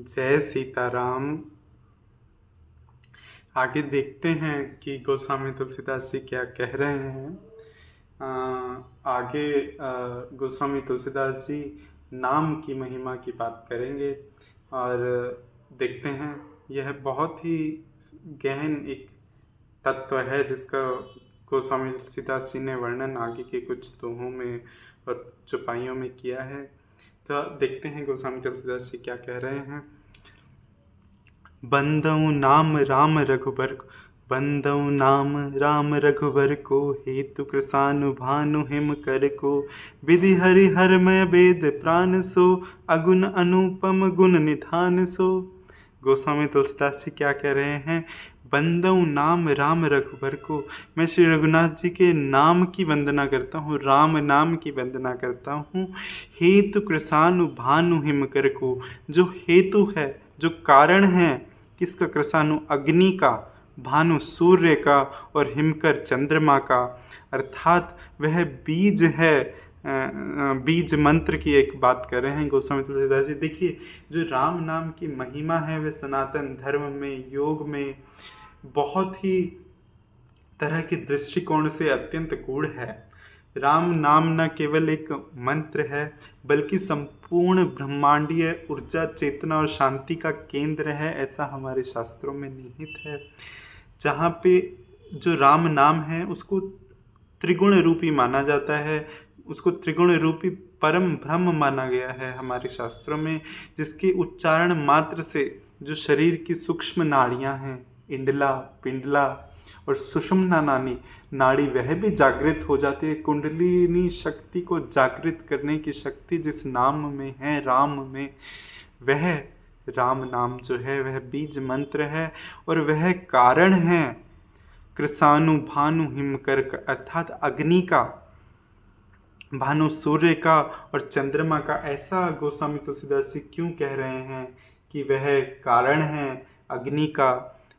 जय सीताराम। आगे देखते हैं कि गोस्वामी तुलसीदास जी क्या कह रहे हैं। आगे गोस्वामी तुलसीदास जी नाम की महिमा की बात करेंगे और देखते हैं। यह बहुत ही गहन एक तत्व है जिसका गोस्वामी तुलसीदास जी ने वर्णन आगे के कुछ दोहों में और चौपाइयों में किया है। तो देखते हैं गोस्वामी तुलसीदास जी क्या कह रहे हैं। बंदऊ नाम राम रघुबर को, बंदऊ नाम राम रघुबर को, हेतु कृसानु भानु हिम कर को, विधि हरि हरमय वेद प्राण सो, अगुण अनुपम गुण निधान सो। गोस्वामी तुलसीदास जी क्या कह रहे हैं। बंदऊ नाम राम रघुबर को, मैं श्री रघुनाथ जी के नाम की वंदना करता हूँ, राम नाम की वंदना करता हूँ। हेतु कृसानु भानु हिम कर को, जो हेतु है, जो कारण है किसका, कृसानु अग्नि का, भानु सूर्य का और हिमकर चंद्रमा का, अर्थात वह बीज है। बीज मंत्र की एक बात कर रहे हैं गोस्वामी तुलसीदास जी। देखिए, जो राम नाम की महिमा है वह सनातन धर्म में, योग में बहुत ही तरह के दृष्टिकोण से अत्यंत गूढ़ है। राम नाम न केवल एक मंत्र है बल्कि संपूर्ण ब्रह्मांडीय ऊर्जा, चेतना और शांति का केंद्र है, ऐसा हमारे शास्त्रों में निहित है। जहाँ पे जो राम नाम है उसको त्रिगुण रूपी माना जाता है, उसको त्रिगुण रूपी परम ब्रह्म माना गया है हमारे शास्त्रों में, जिसके उच्चारण मात्र से जो शरीर की सूक्ष्म नाड़ियाँ हैं, इंडला, पिंडला और सुषुम्ना नाड़ी वह भी जागृत हो जाती है। कुंडलिनी शक्ति को जागृत करने की शक्ति जिस नाम में है, राम में, वह राम नाम जो है वह बीज मंत्र है और वह कारण है कृसानु भानु हिमकर, अर्थात अग्नि का, भानु सूर्य का और चंद्रमा का। ऐसा गोस्वामी तुलसीदास जी क्यों कह रहे हैं कि वह कारण है अग्नि का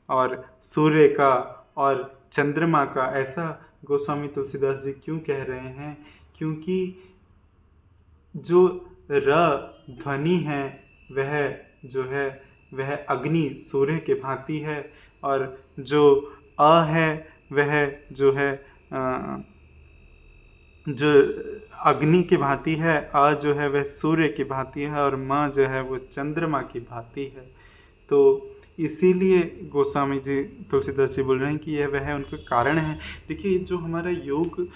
और सूर्य का और चंद्रमा का। ऐसा गोस्वामी तुलसीदास जी क्यों कह रहे हैं, क्योंकि जो र ध्वनि है वह जो है वह अग्नि सूर्य के भांति है और जो अ है वह जो है जो अग्नि की भांति है, अ जो है वह सूर्य की भांति है और म जो है वो चंद्रमा की भांति है। तो इसीलिए गोस्वामी जी तुलसीदास जी बोल रहे हैं कि यह वह उनका कारण है। देखिए, जो हमारा योग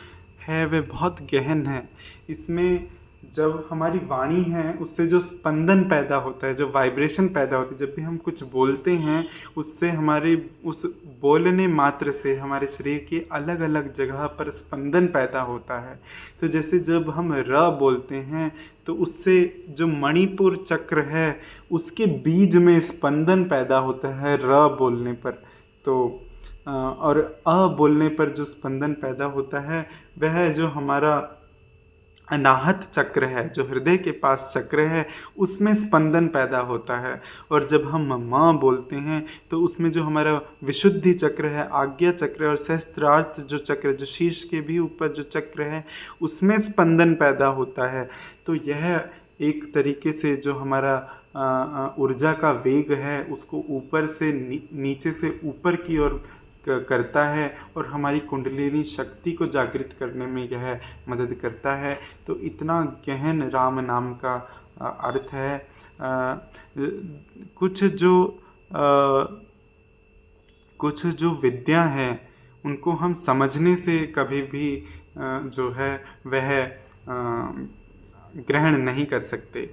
है वह बहुत गहन है। इसमें जब हमारी वाणी है उससे जो स्पंदन पैदा होता है, जो वाइब्रेशन पैदा होती है, जब भी हम कुछ बोलते हैं उससे हमारे उस बोलने मात्र से हमारे शरीर की अलग अलग जगह पर स्पंदन पैदा होता है। तो जैसे जब हम र बोलते हैं तो उससे जो मणिपुर चक्र है उसके बीज में स्पंदन पैदा होता है र बोलने पर। तो और अ बोलने पर जो स्पंदन पैदा होता है वह जो हमारा अनाहत चक्र है, जो हृदय के पास चक्र है, उसमें स्पंदन पैदा होता है। और जब हम माँ बोलते हैं तो उसमें जो हमारा विशुद्धि चक्र है, आज्ञा चक्र और सहस्त्रार्थ जो चक्र, जो शीर्ष के भी ऊपर जो चक्र है, उसमें स्पंदन पैदा होता है। तो यह एक तरीके से जो हमारा ऊर्जा का वेग है उसको ऊपर से नीचे से ऊपर की ओर करता है और हमारी कुंडलिनी शक्ति को जागृत करने में यह मदद करता है। तो इतना गहन राम नाम का अर्थ है। कुछ जो विद्या है उनको हम समझने से कभी भी जो है वह ग्रहण नहीं कर सकते।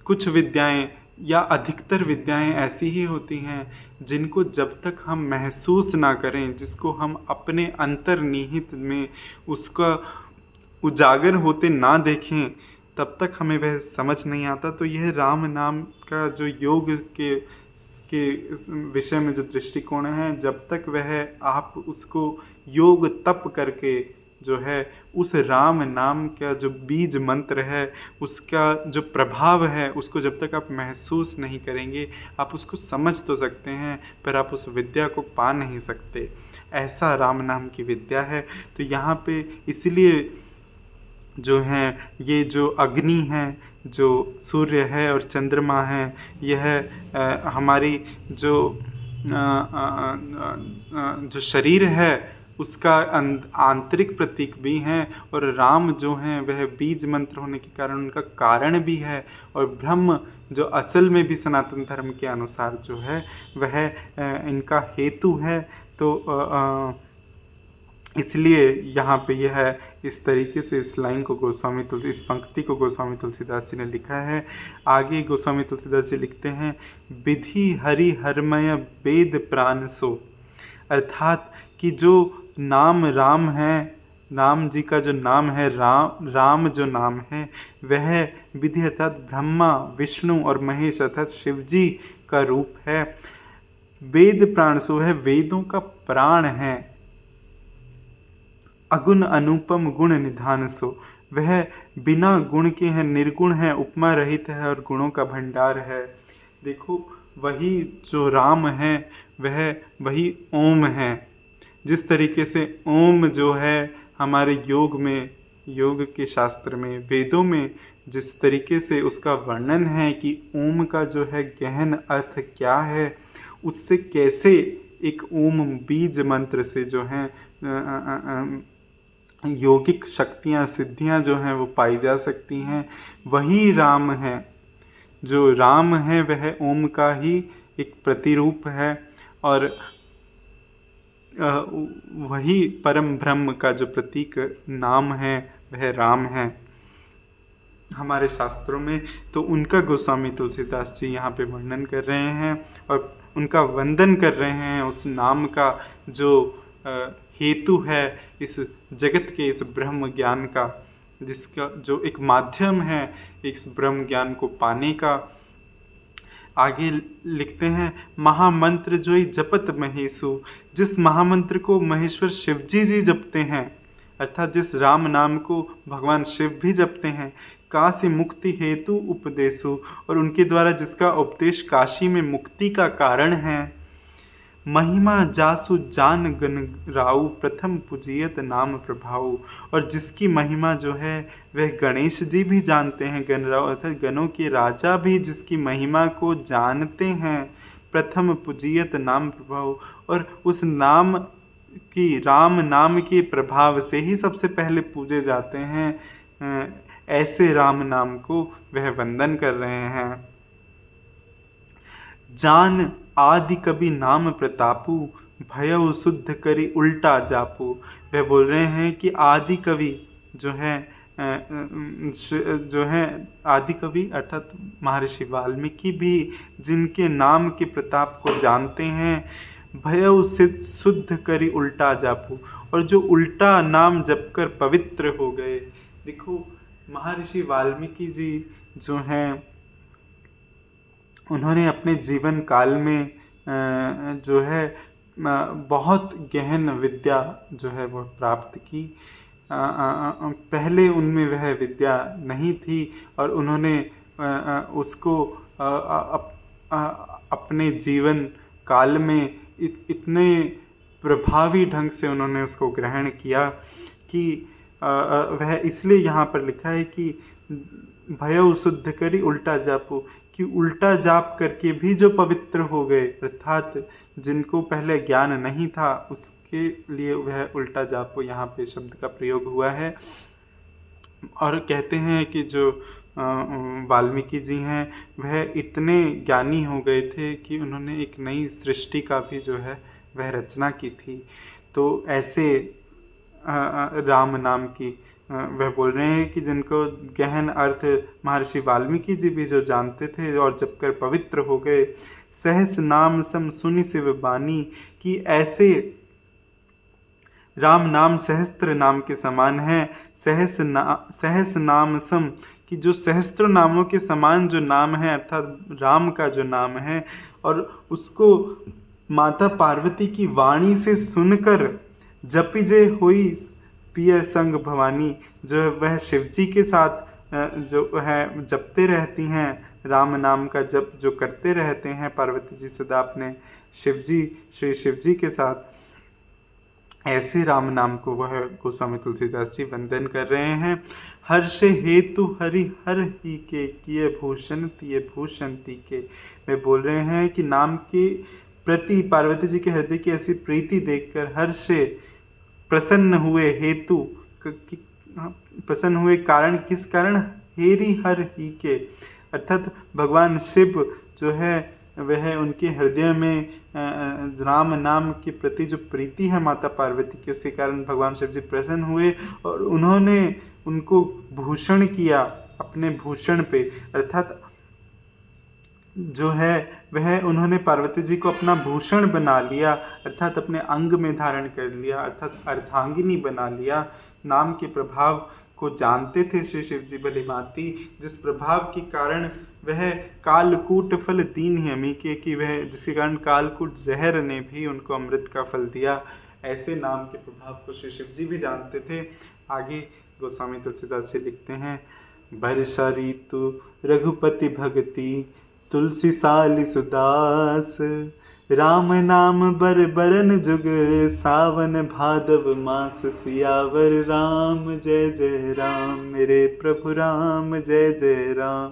कुछ विद्याएं या अधिकतर विद्याएं ऐसी ही होती हैं जिनको जब तक हम महसूस ना करें, जिसको हम अपने अंतर्निहित में उसका उजागर होते ना देखें, तब तक हमें वह समझ नहीं आता। तो यह राम नाम का जो योग के विषय में जो दृष्टिकोण है, जब तक वह आप उसको योग तप करके जो है उस राम नाम का जो बीज मंत्र है उसका जो प्रभाव है उसको जब तक आप महसूस नहीं करेंगे, आप उसको समझ तो सकते हैं पर आप उस विद्या को पा नहीं सकते। ऐसा राम नाम की विद्या है। तो यहाँ पे इसलिए जो हैं, ये जो अग्नि है, जो सूर्य है और चंद्रमा है, यह हमारी जो जो शरीर है उसका आंतरिक प्रतीक भी हैं। और राम जो हैं वह बीज मंत्र होने के कारण उनका कारण भी है। और ब्रह्म जो असल में भी सनातन धर्म के अनुसार जो है वह इनका हेतु है। तो इसलिए यहाँ पे यह इस तरीके से इस लाइन को गोस्वामी तुलसी इस पंक्ति को गोस्वामी तुलसीदास जी ने लिखा है। आगे गोस्वामी तुलसीदास जी लिखते हैं, विधि हरि हरमय वेद प्राण सो, अर्थात कि जो नाम राम है, राम जी का जो नाम है, राम जो नाम है वह विधि अर्थात ब्रह्मा विष्णु और महेश अर्थात शिव जी का रूप है। वेद प्राण सो है, वेदों का प्राण है। अगुण अनुपम गुण निधान सो, वह बिना गुण के है, निर्गुण है, उपमा रहित है और गुणों का भंडार है। देखो, वही जो राम है वह वही ओम है। जिस तरीके से ओम जो है हमारे योग में, योग के शास्त्र में, वेदों में जिस तरीके से उसका वर्णन है कि ओम का जो है गहन अर्थ क्या है, उससे कैसे एक ओम बीज मंत्र से जो है योगिक शक्तियाँ सिद्धियाँ जो हैं वो पाई जा सकती हैं। वही राम है, जो राम है वह ओम का ही एक प्रतिरूप है। और वही परम ब्रह्म का जो प्रतीक नाम है वह राम है हमारे शास्त्रों में। तो उनका गोस्वामी तुलसीदास जी यहाँ पे वर्णन कर रहे हैं और उनका वंदन कर रहे हैं, उस नाम का जो हेतु है इस जगत के, इस ब्रह्म ज्ञान का, जिसका जो एक माध्यम है इस ब्रह्म ज्ञान को पाने का। आगे लिखते हैं, महामंत्र जोई जपत महेशु, जिस महामंत्र को महेश्वर शिव जी जपते हैं, अर्थात जिस राम नाम को भगवान शिव भी जपते हैं, काशी मुक्ति हेतु उपदेशु, और उनके द्वारा जिसका उपदेश काशी में मुक्ति का कारण है। महिमा जासु जान गण राउ, प्रथम पूजियत नाम प्रभाऊ, और जिसकी महिमा जो है वह गणेश जी भी जानते हैं, गणराव अर्थात गणों के राजा भी जिसकी महिमा को जानते हैं। प्रथम पूजियत नाम प्रभाऊ, और उस नाम की, राम नाम के प्रभाव से ही सबसे पहले पूजे जाते हैं। ऐसे राम नाम को वह वंदन कर रहे हैं। जान आदि कवि नाम प्रतापु, भयउ शुद्ध करी उल्टा जापू। वह बोल रहे हैं कि आदि कवि जो है आदि कवि अर्थात महर्षि वाल्मीकि भी जिनके नाम के प्रताप को जानते हैं। भयउ शुद्ध करी उल्टा जापू, और जो उल्टा नाम जपकर पवित्र हो गए। देखो, महर्षि वाल्मीकि जी जो हैं उन्होंने अपने जीवन काल में जो है बहुत गहन विद्या जो है वो प्राप्त की। पहले उनमें वह विद्या नहीं थी और उन्होंने उसको अपने जीवन काल में इतने प्रभावी ढंग से उन्होंने उसको ग्रहण किया कि वह इसलिए यहाँ पर लिखा है कि भयउ शुद्ध करी उल्टा जापू, कि उल्टा जाप करके भी जो पवित्र हो गए, अर्थात जिनको पहले ज्ञान नहीं था उसके लिए वह उल्टा जापू यहाँ पे शब्द का प्रयोग हुआ है। और कहते हैं कि जो वाल्मीकि जी हैं वह इतने ज्ञानी हो गए थे कि उन्होंने एक नई सृष्टि का भी जो है वह रचना की थी। तो ऐसे राम नाम की वह बोल रहे हैं कि जिनको गहन अर्थ महर्षि वाल्मीकि जी भी जो जानते थे और जब कर पवित्र हो गए। सहस नाम सम सुनि शिव बानी, कि ऐसे राम नाम सहस्त्र नाम के समान है। सहस नाम सम, कि जो सहस्त्र नामों के समान जो नाम है अर्थात राम का जो नाम है, और उसको माता पार्वती की वाणी से सुनकर जपि जे होई पिय संग भवानी, जो वह शिवजी के साथ जो है जपते रहती हैं, राम नाम का जप जो करते रहते हैं पार्वती जी सदा अपने श्री शिवजी के साथ, ऐसे राम नाम को वह गोस्वामी तुलसीदास जी वंदन कर रहे हैं। हर्षे हेतु हरि हर ही के, किए भूषण तिये भूषण तीके। वे बोल रहे हैं कि नाम के प्रति पार्वती जी के हृदय की ऐसी प्रीति देखकर हर्षे प्रसन्न हुए, हेतु प्रसन्न हुए कारण, किस कारण, हेरी हर ही के, अर्थात भगवान शिव जो है वह उनके हृदय में राम नाम के प्रति जो प्रीति है माता पार्वती की, उसके कारण भगवान शिव जी प्रसन्न हुए और उन्होंने उनको भूषण किया अपने भूषण पे, अर्थात जो है वह उन्होंने पार्वती जी को अपना भूषण बना लिया, अर्थात अपने अंग में धारण कर लिया, अर्थात अर्धांगिनी बना लिया। नाम के प्रभाव को जानते थे श्री शिव जी भली भांति, जिस प्रभाव के कारण वह कालकूट फल दीन ही अमी के, कि वह जिसके कारण कालकूट जहर ने भी उनको अमृत का फल दिया। ऐसे नाम के प्रभाव को श्री शिव जी भी जानते थे। आगे गोस्वामी तुलसीदास जी लिखते हैं, वर्षा ऋतु रघुपति भक्ति तुलसी साली सुदास, राम नाम बर बरन जुग सावन भादव मास, सियावर राम जय जय राम, मेरे प्रभु राम जय जय राम।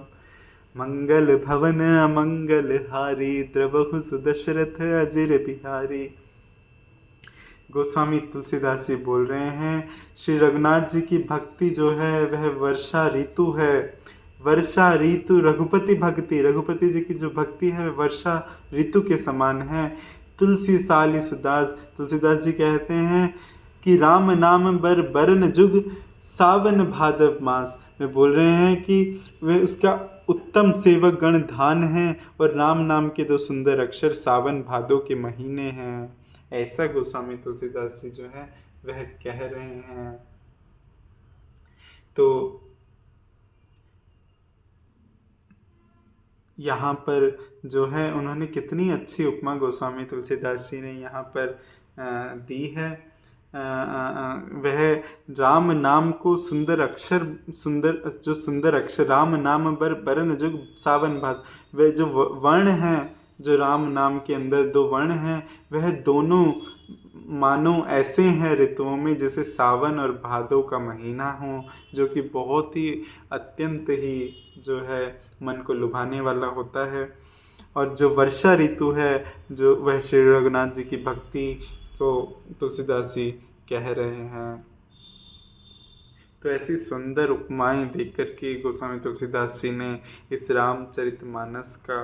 मंगल भवन अमंगल हारी, द्रवहु सुदशरथ अजिर बिहारी। गोस्वामी तुलसीदास जी बोल रहे हैं, श्री रघुनाथ जी की भक्ति जो है वह वर्षा ऋतु है। वर्षा ऋतु रघुपति भक्ति, रघुपति जी की जो भक्ति है वह वर्षा ऋतु के समान है। तुलसी साली सुदास, तुलसीदास जी कहते हैं कि राम नाम बर बरन जुग सावन भादव मास, में बोल रहे हैं कि वे उसका उत्तम सेवक गण धान हैं और राम नाम के दो सुंदर अक्षर सावन भादो के महीने हैं। ऐसा गोस्वामी तुलसीदास जी जो है वह कह रहे हैं। तो यहाँ पर जो है उन्होंने कितनी अच्छी उपमा गोस्वामी तुलसीदास जी ने यहाँ पर दी है। वह राम नाम को सुंदर अक्षर राम नाम बर बरन जुग सावन भाद, वह जो वर्ण हैं, जो राम नाम के अंदर दो वर्ण हैं, वह दोनों मानो ऐसे हैं ऋतुओं में जैसे सावन और भादों का महीना हो, जो कि बहुत ही अत्यंत ही जो है मन को लुभाने वाला होता है। और जो वर्षा ऋतु है, जो वह श्री रघुनाथ जी की भक्ति को तुलसीदास जी कह रहे हैं। तो ऐसी सुंदर उपमाएं देख कर के गोस्वामी तुलसीदास जी ने इस रामचरितमानस का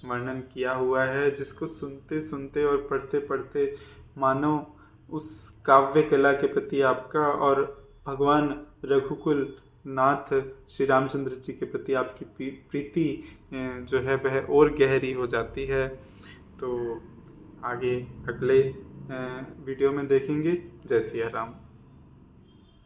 वर्णन किया हुआ है, जिसको सुनते सुनते और पढ़ते पढ़ते मानो उस काव्य कला के प्रति आपका और भगवान रघुकुल नाथ श्री रामचंद्र जी के प्रति आपकी प्रीति जो है वह और गहरी हो जाती है। तो आगे अगले वीडियो में देखेंगे। जय सिया राम।